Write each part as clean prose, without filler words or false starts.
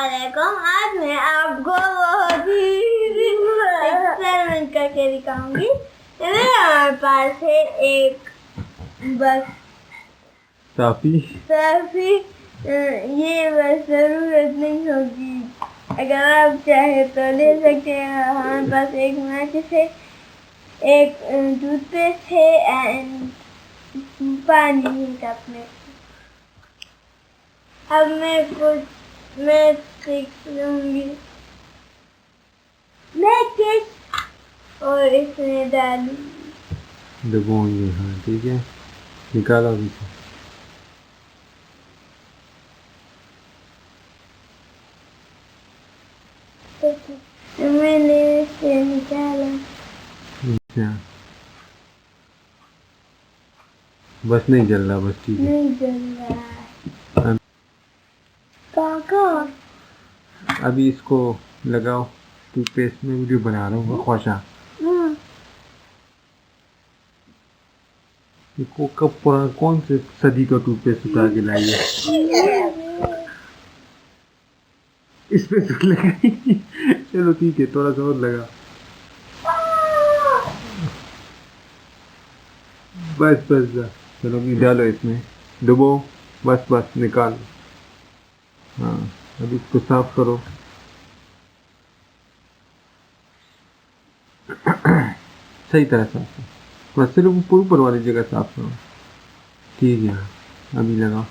अस्सलामुअलैकुम। आज मैं आपको बहुत ही एक्सपेरिमेंट करके दिखाऊंगी। हमारे पास है एक बस काफी ये बस जरूरत नहीं होगी, अगर आप चाहे तो ले सकते हैं। हमारे पास एक माचिस है, एक टूथपेस्ट है एंड पानी है कप में। अब मैं सीख लूंगी और इसमें डालूंगी। दबाएंगे, हाँ ठीक है, निकालो अभी से। मैंने इसे निकाला। अच्छा, बस नहीं जल रहा, बस ठीक है, नहीं जल रहा है। काका अभी इसको लगाओ टूथपेस्ट में। वीडियो बना रहा हूँ ख्वाशा। इसको कब पुराना कौन से सदी का टूथपेस्ट उठा के लाइए, इस पे तो लगाई। चलो ठीक है, थोड़ा सा और लगा, बस बस बस। चलो अभी डालो इसमें, डुबो, बस बस निकालो। हाँ, अभी इसको साफ करो। सही तरह साफ करो, बस सिर्फ ऊपर ऊपर वाली जगह साफ करो। ठीक है, अभी लगाओ।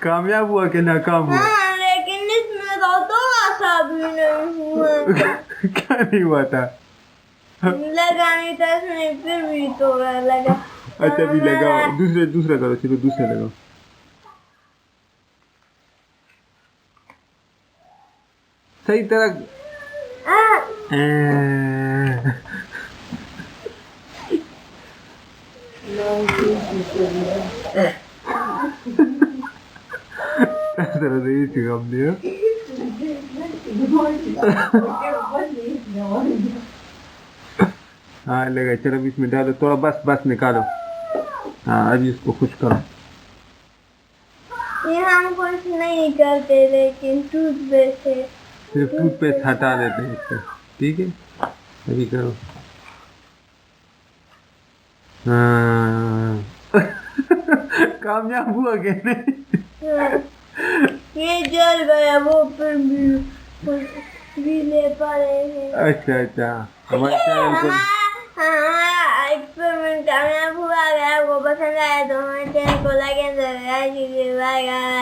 कामयाब हुआ कि नाकाम हुआ? हाँ, लेकिन इसमें तो थोड़ा सा भी नहीं हुआ। क्या नहीं हुआ था? लगा नहीं था इसमें, फिर भी थोड़ा लगा। अच्छा अभी लगाओ, दूसरा करो, चलो दूसरा लगाओ। सही तरह। हाँ लगा, चलो अभी इसमें डालो थोड़ा, बस बस निकालो। हाँ अभी इसको खुश करो। ये हम कुछ नहीं करते, लेकिन टूथपेस्ट है, सिर्फ टूथपेस्ट हटा देते हैं इससे, ठीक है। अभी करो। हाँ। कामयाब हुआ कि नहीं? ये जल गया, वो फिर भी ले पा रहे हैं। अच्छा, हमारे चैनल को हमारा एक्सपेरिमेंट कामयाब हुआ। अगर आपको पसंद आया तो हमारे चैनल को लाइक एंड सब्सक्राइब कीजिए। बाय।